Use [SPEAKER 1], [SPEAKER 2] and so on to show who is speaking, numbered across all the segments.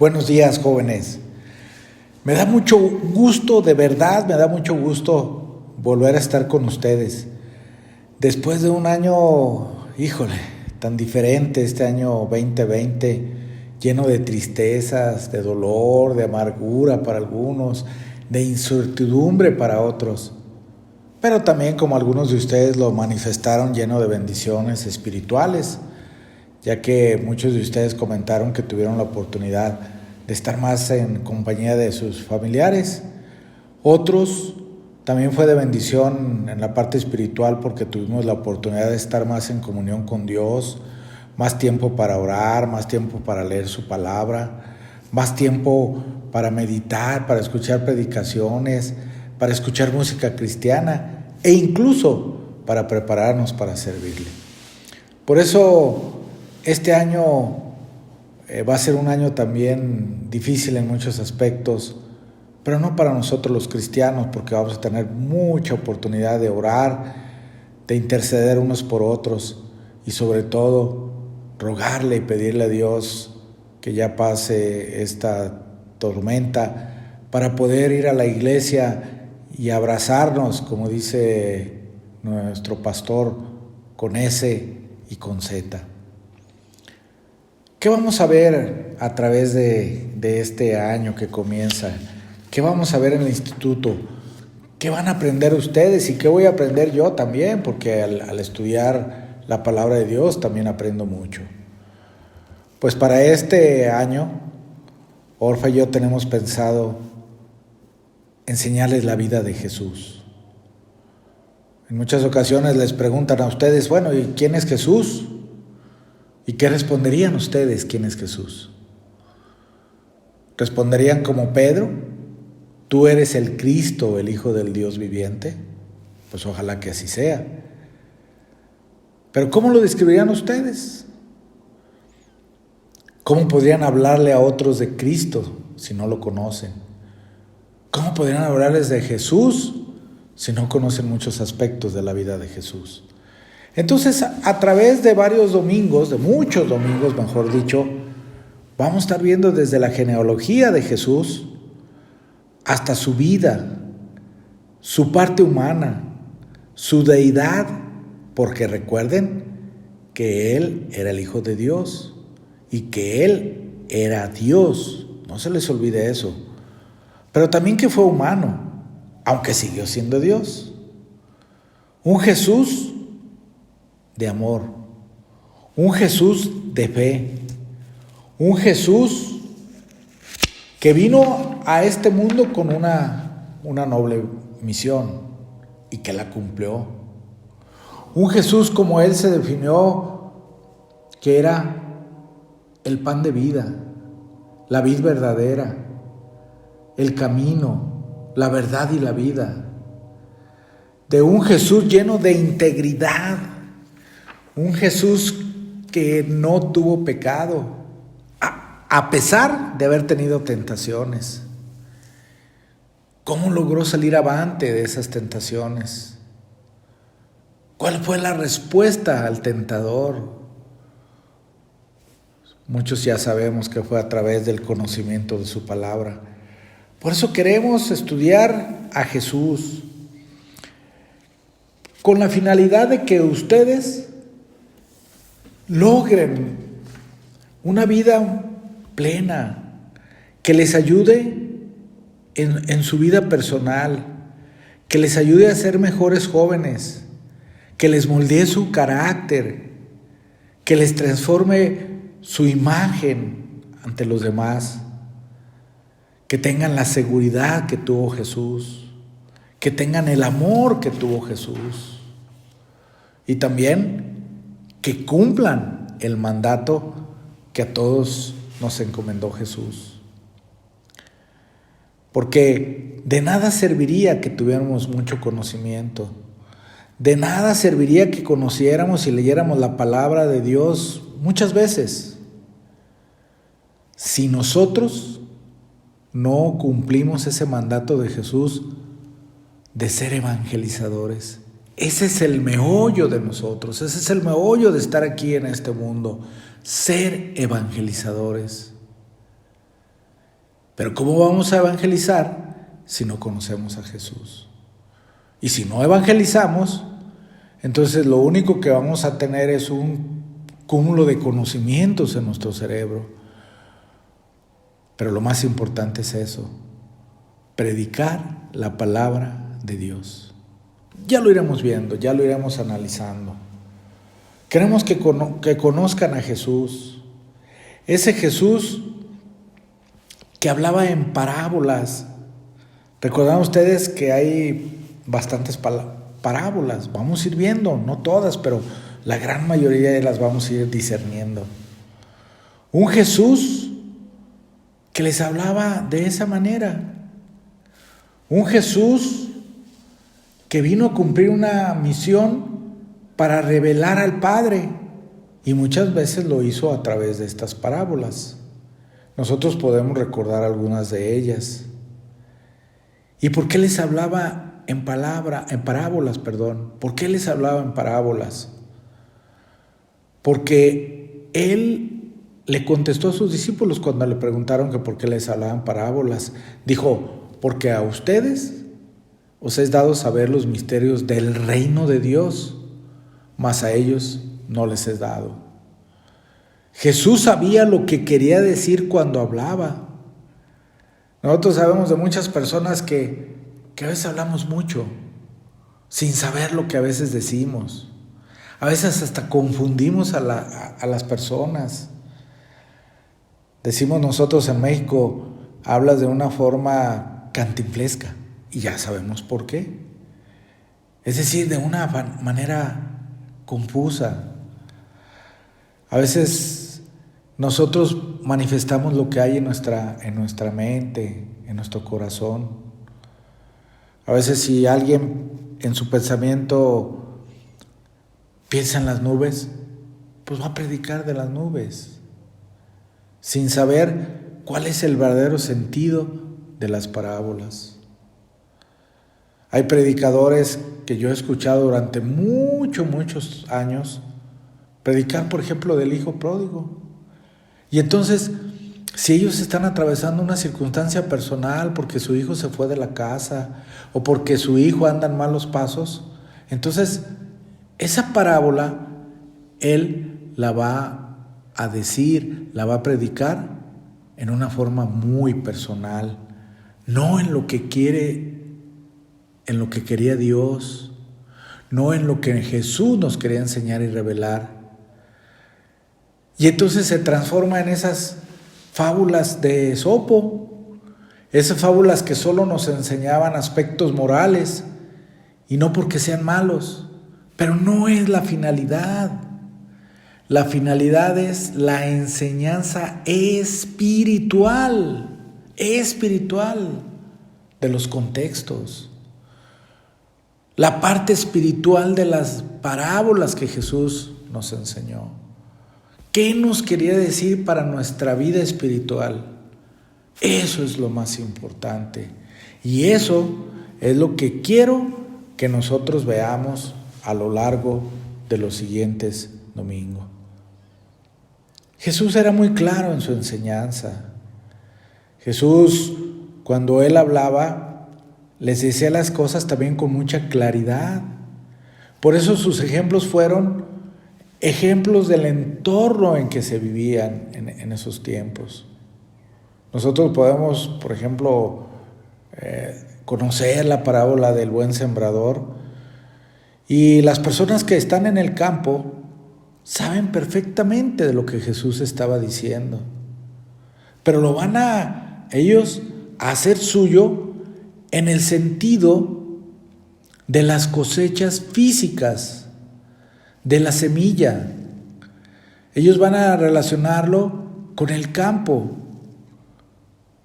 [SPEAKER 1] Buenos días, jóvenes. Me da mucho gusto, de verdad, me da mucho gusto volver a estar con ustedes. Después de un año, tan diferente, este año 2020, lleno de tristezas, de dolor, de amargura para algunos, de incertidumbre para otros. Pero también, como algunos de ustedes lo manifestaron, lleno de bendiciones espirituales, ya que muchos de ustedes comentaron que tuvieron la oportunidad de estar más en compañía de sus familiares. Otros también fue de bendición en la parte espiritual porque tuvimos la oportunidad de estar más en comunión con Dios, más tiempo para orar, más tiempo para leer su palabra, más tiempo para meditar, para escuchar predicaciones, para escuchar música cristiana e incluso para prepararnos para servirle. Por eso este año va a ser un año también difícil en muchos aspectos, pero no para nosotros los cristianos, porque vamos a tener mucha oportunidad de orar, de interceder unos por otros y sobre todo rogarle y pedirle a Dios que ya pase esta tormenta para poder ir a la iglesia y abrazarnos, como dice nuestro pastor, con S y con Z. ¿Qué vamos a ver a través de este año que comienza? ¿Qué vamos a ver en el instituto? ¿Qué van a aprender ustedes y qué voy a aprender yo también? Porque al estudiar la palabra de Dios también aprendo mucho. Pues para este año, Orfa y yo tenemos pensado enseñarles la vida de Jesús. En muchas ocasiones les preguntan a ustedes, bueno, ¿y quién es Jesús? ¿Y qué responderían ustedes? ¿Quién es Jesús? ¿Responderían como Pedro? ¿Tú eres el Cristo, el Hijo del Dios viviente? Pues ojalá que así sea. Pero ¿cómo lo describirían ustedes? ¿Cómo podrían hablarle a otros de Cristo si no lo conocen? ¿Cómo podrían hablarles de Jesús si no conocen muchos aspectos de la vida de Jesús? Entonces, a través de varios domingos, de muchos domingos, mejor dicho, vamos a estar viendo desde la genealogía de Jesús hasta su vida, su parte humana, su deidad, porque recuerden que Él era el Hijo de Dios y que Él era Dios, no se les olvide eso, pero también que fue humano, aunque siguió siendo Dios. Un Jesús de amor, un Jesús de fe, un Jesús que vino a este mundo con una noble misión y que la cumplió. Un Jesús como Él se definió, que era el pan de vida, la vid verdadera, el camino, la verdad y la vida. De un Jesús lleno de integridad, un Jesús que no tuvo pecado, a pesar de haber tenido tentaciones. ¿Cómo logró salir avante de esas tentaciones? ¿Cuál fue la respuesta al tentador? Muchos ya sabemos que fue a través del conocimiento de su palabra. Por eso queremos estudiar a Jesús, con la finalidad de que ustedes logren una vida plena, que les ayude en su vida personal, que les ayude a ser mejores jóvenes, que les moldee su carácter, que les transforme su imagen ante los demás, que tengan la seguridad que tuvo Jesús, que tengan el amor que tuvo Jesús y también que cumplan el mandato que a todos nos encomendó Jesús. Porque de nada serviría que tuviéramos mucho conocimiento, de nada serviría que conociéramos y leyéramos la palabra de Dios muchas veces, si nosotros no cumplimos ese mandato de Jesús de ser evangelizadores. Ese es el meollo de nosotros, ese es el meollo de estar aquí en este mundo, ser evangelizadores. Pero ¿cómo vamos a evangelizar si no conocemos a Jesús? Y si no evangelizamos, entonces lo único que vamos a tener es un cúmulo de conocimientos en nuestro cerebro. Pero lo más importante es eso, predicar la palabra de Dios. Ya lo iremos viendo, ya lo iremos analizando. Queremos que conozcan a Jesús, ese Jesús que hablaba en parábolas. Recordarán ustedes que hay bastantes parábolas, vamos a ir viendo, no todas, pero la gran mayoría de las vamos a ir discerniendo. Un Jesús que les hablaba de esa manera. Un Jesús que vino a cumplir una misión para revelar al Padre, y muchas veces lo hizo a través de estas parábolas. Nosotros podemos recordar algunas de ellas. ¿Y por qué les hablaba en parábolas? ¿Por qué les hablaba en parábolas? Porque Él le contestó a sus discípulos cuando le preguntaron que por qué les hablaba en parábolas. Dijo, porque a ustedes os es dado saber los misterios del reino de Dios, mas a ellos no les es dado. Jesús sabía lo que quería decir cuando hablaba. Nosotros sabemos de muchas personas que a veces hablamos mucho, sin saber lo que a veces decimos. A veces hasta confundimos a las personas. Decimos nosotros en México, hablas de una forma cantinflesca, y ya sabemos por qué. Es decir, de una manera confusa. A veces nosotros manifestamos lo que hay en nuestra mente, en nuestro corazón. A veces si alguien en su pensamiento piensa en las nubes, pues va a predicar de las nubes, sin saber cuál es el verdadero sentido de las parábolas. Hay predicadores que yo he escuchado durante muchos años predicar, por ejemplo, del hijo pródigo. Y entonces, si ellos están atravesando una circunstancia personal porque su hijo se fue de la casa o porque su hijo anda en malos pasos, entonces esa parábola él la va a decir, la va a predicar en una forma muy personal, no en lo que quiere, en lo que quería Dios, no en lo que Jesús nos quería enseñar y revelar. Y entonces se transforma en esas fábulas de Esopo, esas fábulas que solo nos enseñaban aspectos morales, y no porque sean malos, pero no es la finalidad. La finalidad es la enseñanza espiritual de los contextos. La parte espiritual de las parábolas que Jesús nos enseñó. ¿Qué nos quería decir para nuestra vida espiritual? Eso es lo más importante. Y eso es lo que quiero que nosotros veamos a lo largo de los siguientes domingos. Jesús era muy claro en su enseñanza. Jesús, cuando Él hablaba, les decía las cosas también con mucha claridad. Por eso sus ejemplos fueron ejemplos del entorno en que se vivían en esos tiempos. Nosotros podemos, por ejemplo, conocer la parábola del buen sembrador, y las personas que están en el campo saben perfectamente de lo que Jesús estaba diciendo, pero lo van ellos a hacer suyo en el sentido de las cosechas físicas, de la semilla. Ellos van a relacionarlo con el campo,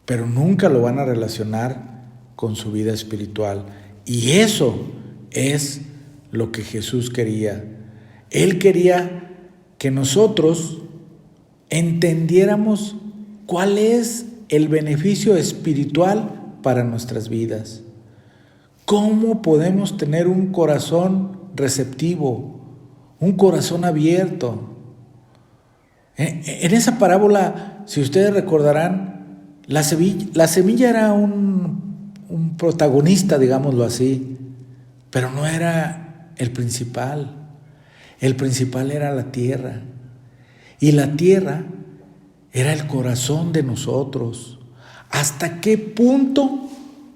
[SPEAKER 1] pero nunca lo van a relacionar con su vida espiritual. Y eso es lo que Jesús quería. Él quería que nosotros entendiéramos cuál es el beneficio espiritual para nuestras vidas. ¿Cómo podemos tener un corazón receptivo, un corazón abierto? En esa parábola, si ustedes recordarán, La semilla era un protagonista, digámoslo así, pero no era el principal. El principal era la tierra. Y la tierra era el corazón de nosotros. ¿Hasta qué punto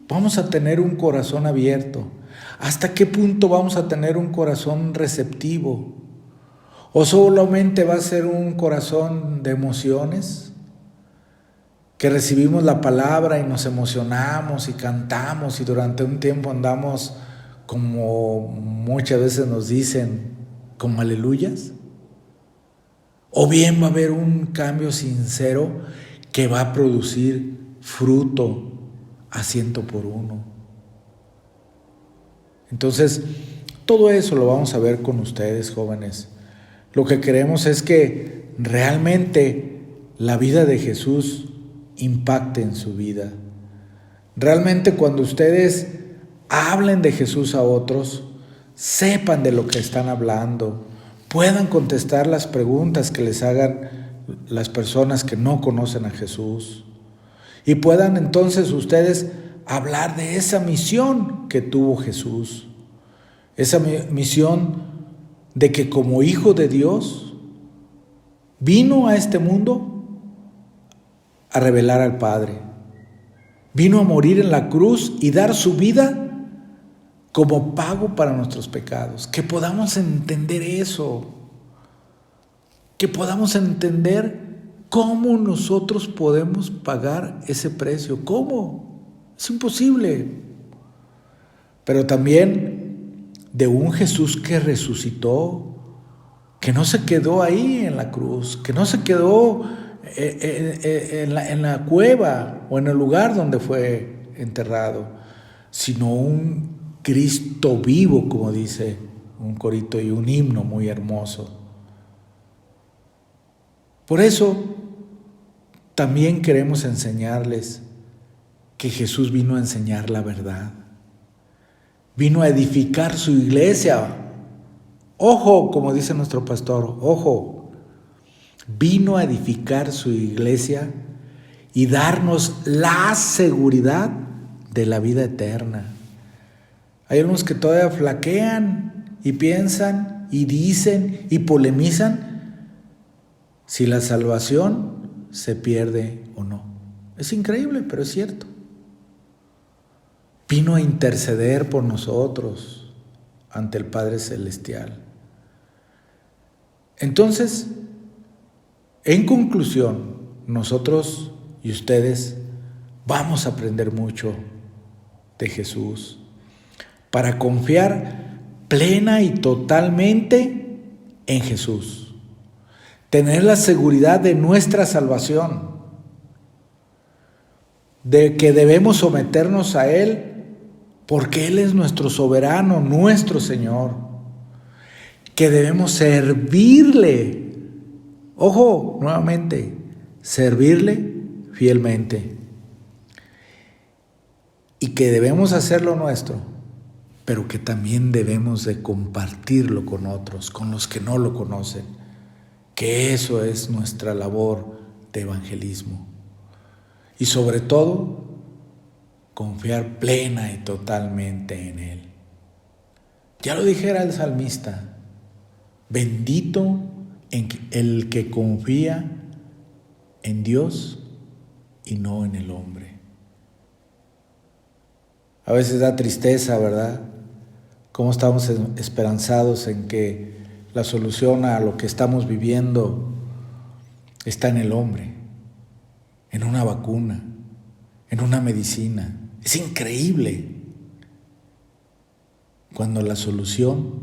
[SPEAKER 1] vamos a tener un corazón abierto? ¿Hasta qué punto vamos a tener un corazón receptivo? ¿O solamente va a ser un corazón de emociones? Que recibimos la palabra y nos emocionamos y cantamos y durante un tiempo andamos, como muchas veces nos dicen, como aleluyas. O bien va a haber un cambio sincero que va a producir fruto a 100%. Entonces, todo eso lo vamos a ver con ustedes, jóvenes. Lo que queremos es que realmente la vida de Jesús impacte en su vida. Realmente cuando ustedes hablen de Jesús a otros, sepan de lo que están hablando, puedan contestar las preguntas que les hagan las personas que no conocen a Jesús y puedan entonces ustedes hablar de esa misión que tuvo Jesús, esa misión de que como hijo de Dios vino a este mundo a revelar al Padre, vino a morir en la cruz y dar su vida como pago para nuestros pecados. Que podamos entender eso, que podamos entender cómo nosotros podemos pagar ese precio. ¿Cómo? Es imposible. Pero también de un Jesús que resucitó, que no se quedó ahí en la cruz, que no se quedó en la cueva o en el lugar donde fue enterrado, sino un Cristo vivo, como dice un corito y un himno muy hermoso. Por eso también queremos enseñarles que Jesús vino a enseñar la verdad, vino a edificar su iglesia. Ojo, como dice nuestro pastor, ojo, vino a edificar su iglesia y darnos la seguridad de la vida eterna. Hay unos que todavía flaquean y piensan y dicen y polemizan si la salvación se pierde o no. Es increíble, pero es cierto. Vino a interceder por nosotros ante el Padre Celestial. Entonces, en conclusión, nosotros y ustedes vamos a aprender mucho de Jesús para confiar plena y totalmente en Jesús. Tener la seguridad de nuestra salvación, de que debemos someternos a Él porque Él es nuestro soberano, nuestro Señor, que debemos servirle, ojo, nuevamente, servirle fielmente y que debemos hacer lo nuestro, pero que también debemos de compartirlo con otros, con los que no lo conocen, que eso es nuestra labor de evangelismo. Y sobre todo, confiar plena y totalmente en Él. Ya lo dijera el salmista, bendito el que confía en Dios y no en el hombre. A veces da tristeza, ¿verdad? Cómo estamos esperanzados en que la solución a lo que estamos viviendo está en el hombre, en una vacuna, en una medicina. Es increíble cuando la solución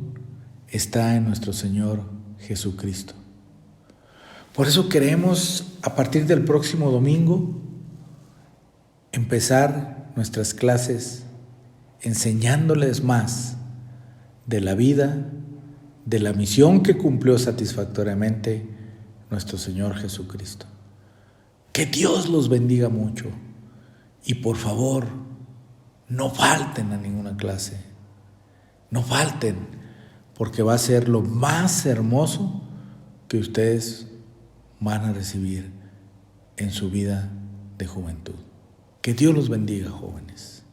[SPEAKER 1] está en nuestro Señor Jesucristo. Por eso queremos, a partir del próximo domingo, empezar nuestras clases enseñándoles más de la vida, de la misión que cumplió satisfactoriamente nuestro Señor Jesucristo. Que Dios los bendiga mucho y por favor, no falten a ninguna clase, no falten, porque va a ser lo más hermoso que ustedes van a recibir en su vida de juventud. Que Dios los bendiga, jóvenes.